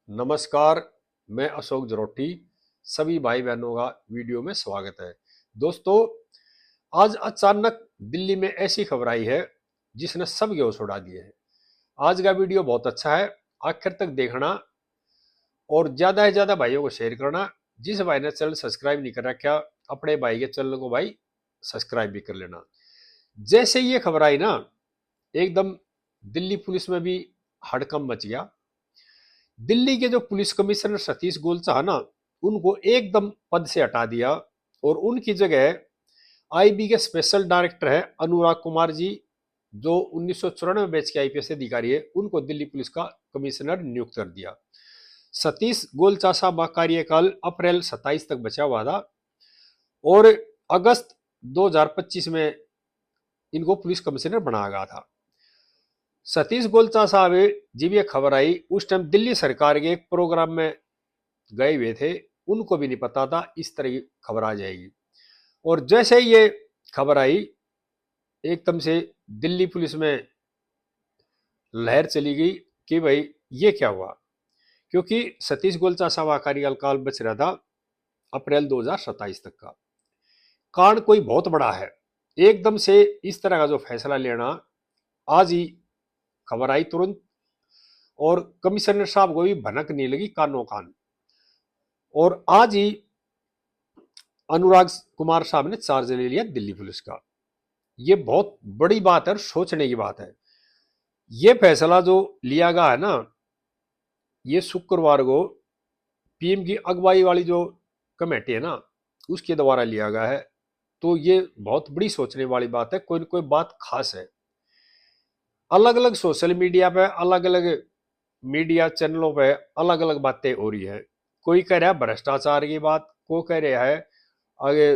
नमस्कार। मैं अशोक जरोटी। सभी भाई बहनों का वीडियो में स्वागत है। दोस्तों, आज अचानक दिल्ली में ऐसी खबर आई है जिसने सब होश उड़ा दिए हैं। आज का वीडियो बहुत अच्छा है, आखिर तक देखना और ज्यादा से ज्यादा भाइयों को शेयर करना। जिस भाई ने चैनल सब्सक्राइब नहीं कर रखा, अपने भाई के चैनल को भाई सब्सक्राइब भी कर लेना। जैसे ये खबर आई ना, एकदम दिल्ली पुलिस में भी हड़कंप मच गया। दिल्ली के जो पुलिस कमिश्नर सतीश गोलचा है ना, उनको एकदम पद से हटा दिया और उनकी जगह आईबी के स्पेशल डायरेक्टर है अनुराग कुमार जी, जो 1994 बैच के आईपीएस अधिकारी है, उनको दिल्ली पुलिस का कमिश्नर नियुक्त कर दिया। सतीश गोलचा साहब का कार्यकाल अप्रैल 27 तक बचा हुआ था और अगस्त 2025 में इनको पुलिस कमिश्नर बनाया गया था। सतीश गोलचा साहब जब ये खबर आई, उस टाइम दिल्ली सरकार के एक प्रोग्राम में गए हुए थे, उनको भी नहीं पता था इस तरह की खबर आ जाएगी। और जैसे ही ये खबर आई, एकदम से दिल्ली पुलिस में लहर चली गई कि भाई ये क्या हुआ, क्योंकि सतीश गोलचा साहब का कार्यकाल काल बच रहा था अप्रैल 2027 तक का। कारण कोई बहुत बड़ा है, एकदम से इस तरह का जो फैसला लेना। आज ही खबर आई तुरंत, और कमिश्नर साहब को भी भनक नहीं लगी कानों कान। और आज ही अनुराग कुमार साहब ने चार्ज ले लिया दिल्ली पुलिस का। ये बहुत बड़ी बात है और सोचने की बात है। ये फैसला जो लिया गया है ना, ये शुक्रवार को पीएम की अगुवाई वाली जो कमेटी है ना, उसके द्वारा लिया गया है। तो ये बहुत बड़ी सोचने वाली बात है। कोई न कोई बात खास है। अलग अलग सोशल मीडिया पे, अलग अलग मीडिया चैनलों पे अलग अलग बातें हो रही है। कोई कह रहा है भ्रष्टाचार की बात, को कह रहा है आगे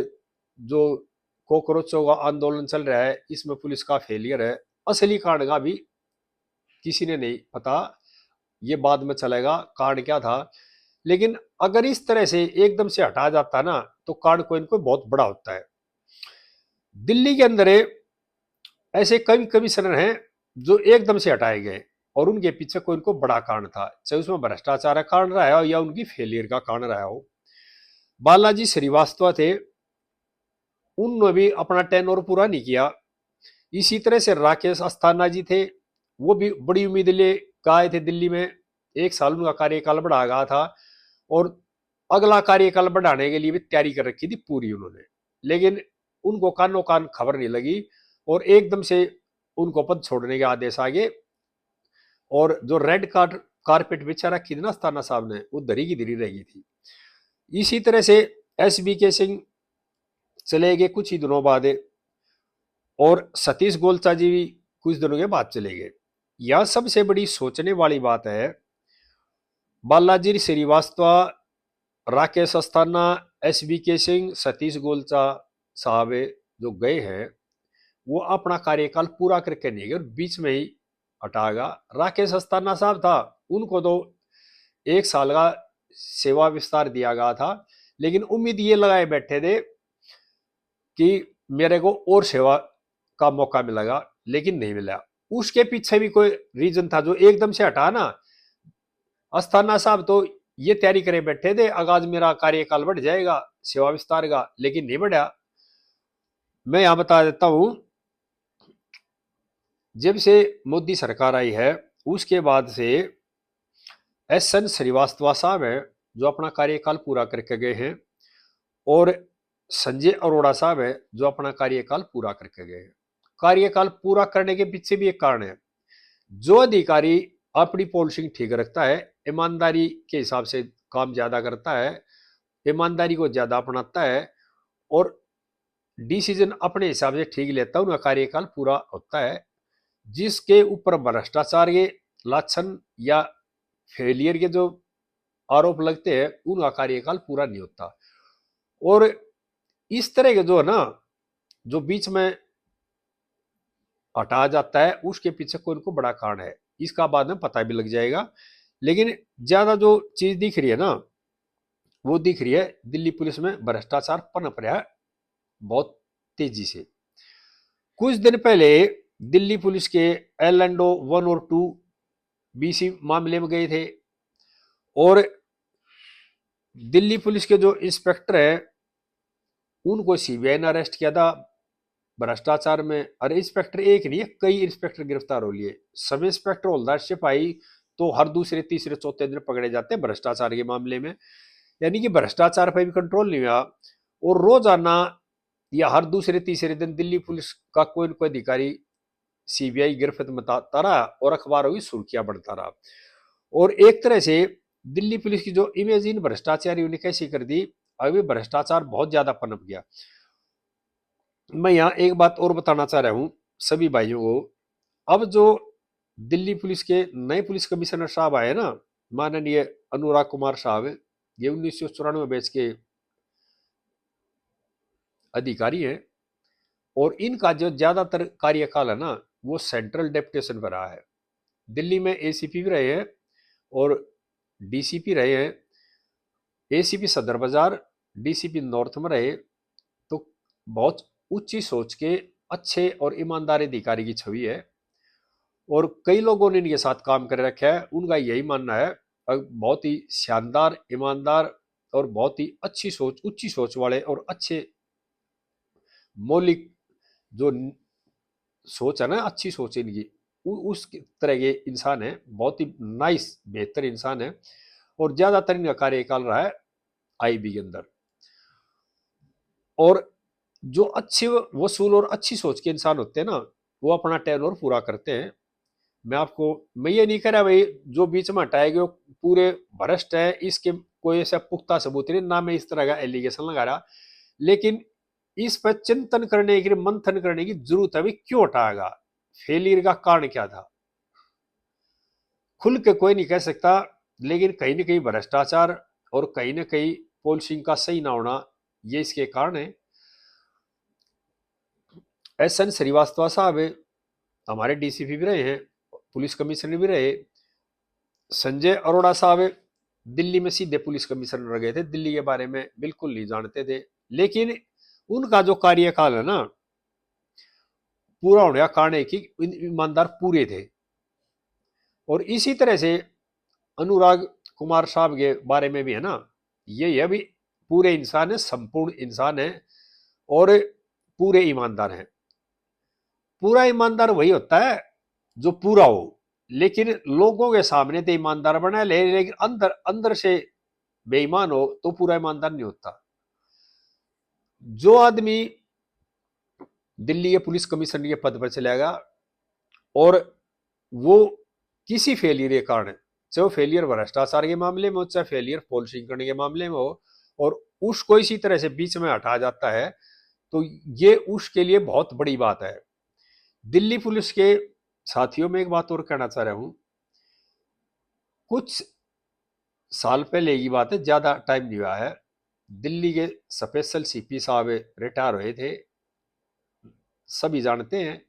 जो कॉकरोचों का आंदोलन चल रहा है इसमें पुलिस का फेलियर है। असली कारण का भी किसी ने नहीं पता, ये बाद में चलेगा कारण क्या था। लेकिन अगर इस तरह से एकदम से हटा जाता ना, तो कारण कोई न कोई बहुत बड़ा होता है। दिल्ली के अंदर ऐसे कई कमिश्नर हैं जो एकदम से हटाए गए और उनके पीछे कोई इनको बड़ा कारण था, चाहे उसमें भ्रष्टाचार का कारण रहा हो या उनकी फेलियर का कारण रहा हो। बालाजी श्रीवास्तव थे, उन्होंने भी अपना टेन्योर पूरा नहीं किया। इसी तरह से राकेश अस्थाना जी थे, वो भी बड़ी उम्मीद ले आए थे दिल्ली में। एक साल उनका कार्यकाल बढ़ा गया था और अगला कार्यकाल बढ़ाने के लिए भी तैयारी कर रखी थी पूरी उन्होंने। लेकिन उनको कानों कान खबर नहीं लगी और एकदम से उनको पद छोड़ने के आदेश आ गए। और जो रेड कारपेट बिछा रखी थी ना अस्थाना साहब ने, वो धरी की धरी रह गई थी। इसी तरह से एस बी के सिंह चले गए कुछ ही दिनों बाद, और सतीश गोलचा जी भी कुछ दिनों के बाद चले गए। यह सबसे बड़ी सोचने वाली बात है। बालाजी श्रीवास्तव, राकेश अस्थाना, एस बी के सिंह, सतीश गोलचा साहब जो गए हैं, वो अपना कार्यकाल पूरा करके नहीं गए और बीच में ही हटाएगा। राकेश अस्थाना साहब था, उनको तो एक साल का सेवा विस्तार दिया गया था, लेकिन उम्मीद ये लगाए बैठे थे कि मेरे को और सेवा का मौका मिलेगा, लेकिन नहीं मिला। उसके पीछे भी कोई रीजन था जो एकदम से हटा ना। अस्थाना साहब तो ये तैयारी करे बैठे थे, आगाज मेरा कार्यकाल बढ़ जाएगा सेवा विस्तार का, लेकिन नहीं बढ़ा। मैं यहां बता देता हूं, जब से मोदी सरकार आई है उसके बाद से एस एन श्रीवास्तव साहब है जो अपना कार्यकाल पूरा करके गए हैं, और संजय अरोड़ा साहब है जो अपना कार्यकाल पूरा करके गए हैं। कार्यकाल पूरा करने के पीछे भी एक कारण है। जो अधिकारी अपनी पॉलिसी ठीक रखता है, ईमानदारी के हिसाब से काम ज्यादा करता है, ईमानदारी को ज्यादा अपनाता है और डिसीजन अपने हिसाब से ठीक लेता है, उनका कार्यकाल पूरा होता है। जिसके ऊपर भ्रष्टाचार के लक्षण या फेलियर के जो आरोप लगते हैं, उनका कार्यकाल पूरा नहीं होता। और इस तरह के जो है ना, जो बीच में हटा जाता है, उसके पीछे कोई इनको बड़ा कारण है। इसका बाद में पता भी लग जाएगा। लेकिन ज्यादा जो चीज दिख रही है ना, वो दिख रही है दिल्ली पुलिस में भ्रष्टाचार पनप रहा है बहुत तेजी से। कुछ दिन पहले दिल्ली पुलिस के एल एंड 1 और 2 बीसी मामले में गए थे, और दिल्ली पुलिस के जो इंस्पेक्टर है उनको सीबीआई ने अरेस्ट किया था भ्रष्टाचार में। अरे इंस्पेक्टर एक नहीं है, कई इंस्पेक्टर गिरफ्तार हो लिए। सब इंस्पेक्टर हवलदार सिपाही तो हर दूसरे तीसरे चौथे दिन पकड़े जाते हैं भ्रष्टाचार के मामले में। यानी कि भ्रष्टाचार पर भी कंट्रोल नहीं हुआ। और रोजाना या हर दूसरे तीसरे दिन दिल्ली पुलिस का कोई न कोई अधिकारी सीबीआई गिरफ्त में रहा और अखबारों की सुर्खियां बढ़ता रहा। और एक तरह से दिल्ली पुलिस की जो इमेज इन भ्रष्टाचारियों ने कैसी कर दी, अभी भ्रष्टाचार बहुत ज्यादा पनप गया। मैं यहाँ एक बात और बताना चाह रहा हूं सभी भाइयों को। अब जो दिल्ली पुलिस के नए पुलिस कमिश्नर साहब आए ना, माननीय अनुराग कुमार साहब, ये 1994 बैच के अधिकारी हैं। और इनका जो ज्यादातर कार्यकाल है ना वो सेंट्रल डेपुटेशन पर रहा है। दिल्ली में एसीपी भी रहे हैं और डीसीपी रहे हैं। एसीपी सदर बाजार, डीसीपी नॉर्थ में रहे। तो बहुत ऊंची सोच के अच्छे और ईमानदार अधिकारी की छवि है। और कई लोगों ने इनके साथ काम कर रखा है, उनका यही मानना है बहुत ही शानदार, ईमानदार और बहुत ही अच्छी सोच, ऊंची सोच वाले और अच्छे मौलिक जो सोच है ना, अच्छी सोच इनकी, उस तरह के इंसान है। बहुत ही नाइस, बेहतर इंसान है। और ज्यादातर इनका कार्यकाल रहा है आईबी के अंदर। और जो अच्छे वसूल और अच्छी सोच के इंसान होते हैं ना वो अपना टेन्योर पूरा करते हैं। मैं ये नहीं कह रहा भाई जो बीच में हटाए गए पूरे भ्रष्ट है, इसके कोई ऐसा पुख्ता सबूत नहीं ना, मैं इस तरह का एलिगेशन लगा रहा। लेकिन इस पर चिंतन करने की, मंथन करने की जरूरत है, क्यों हटाएगा, फेलियर का कारण क्या था। खुल के कोई नहीं कह सकता, लेकिन कहीं ना कहीं भ्रष्टाचार और कहीं ना कहीं पॉलिसिंग का सही ना होना ये इसके कारण है। एस.एन. श्रीवास्तव साहब हमारे डीसीपी भी रहे हैं, पुलिस कमिश्नर भी रहे। संजय अरोड़ा साहब दिल्ली में सीधे पुलिस कमिश्नर रह गए थे, दिल्ली के बारे में बिल्कुल नहीं जानते थे। लेकिन उनका जो कार्यकाल है ना पूरा होने का कारण है कि ईमानदार पूरे थे। और इसी तरह से अनुराग कुमार साहब के बारे में भी है ना, ये भी पूरे इंसान है, संपूर्ण इंसान है और पूरे ईमानदार हैं। पूरा ईमानदार वही होता है जो पूरा हो, लेकिन लोगों के सामने तो ईमानदार बना ले, लेकिन अंदर अंदर से बेईमान हो तो पूरा ईमानदार नहीं होता। जो आदमी दिल्ली के पुलिस कमिश्नर के पद पर चलेगा और वो किसी फेलियर के कारण, चाहे वो फेलियर भ्रष्टाचार के मामले में हो, चाहे फेलियर पॉलिसिंग करने के मामले में हो, और उसको इसी तरह से बीच में हटा जाता है तो ये उसके लिए बहुत बड़ी बात है। दिल्ली पुलिस के साथियों में एक बात और कहना चाह रहा हूं। कुछ साल पहले की बात है, ज्यादा टाइम नहीं हुआ है, दिल्ली के स्पेशल सीपी साहब रिटायर हुए थे, सभी जानते हैं।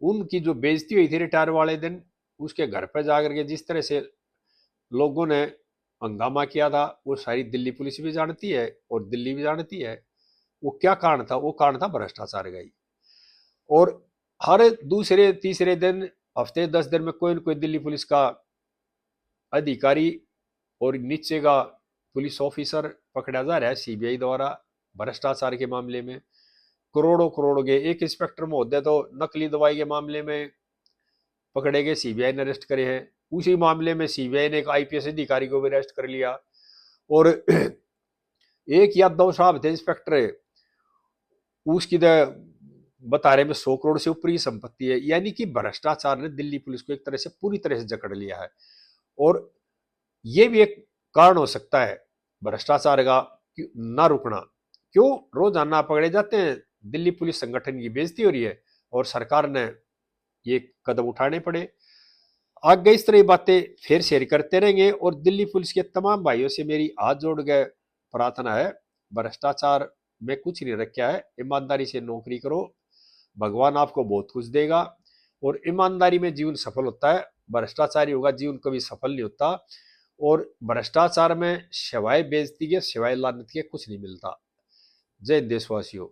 उनकी जो बेइज्जती हुई थी रिटायर वाले दिन, उसके घर पर जाकर के जिस तरह से लोगों ने हंगामा किया था वो सारी दिल्ली पुलिस भी जानती है और दिल्ली भी जानती है। वो क्या कारण था, वो कारण था भ्रष्टाचार का ही। और हर दूसरे तीसरे दिन, हफ्ते 10 दिन में कोई न कोई दिल्ली पुलिस का अधिकारी और नीचे का पुलिस ऑफिसर पकड़ा जा रहा है सीबीआई द्वारा भ्रष्टाचार के मामले में। करोड़ों करोड़ के, एक इंस्पेक्टर महोदय तो नकली दवाई के मामले में पकड़े गए, सीबीआई ने अरेस्ट करे हैं। उसी मामले में सीबीआई ने एक आईपीएस अधिकारी को भी अरेस्ट कर लिया। और एक या दो साहब थे इंस्पेक्टर, उसकी बता रहे में 100 करोड़ से ऊपर की संपत्ति है। यानी कि भ्रष्टाचार ने दिल्ली पुलिस को एक तरह से पूरी तरह से जकड़ लिया है। और ये भी एक कारण हो सकता है भ्रष्टाचार का ना रुकना। क्यों रोजाना पकड़े जाते हैं, दिल्ली पुलिस संगठन की बेइज्जती हो रही है और सरकार ने ये कदम उठाने पड़े। आगे इस तरह की बातें फिर शेयर करते रहेंगे। और दिल्ली पुलिस के तमाम भाइयों से मेरी हाथ जोड़ के प्रार्थना है, भ्रष्टाचार में कुछ नहीं रखा है, ईमानदारी से नौकरी करो, भगवान आपको बहुत कुछ देगा। और ईमानदारी में जीवन सफल होता है, भ्रष्टाचारी होगा जीवन कभी सफल नहीं होता। और भ्रष्टाचार में सिवाय बेइज्जती के, सिवाय लानत के कुछ नहीं मिलता। जय देशवासियों।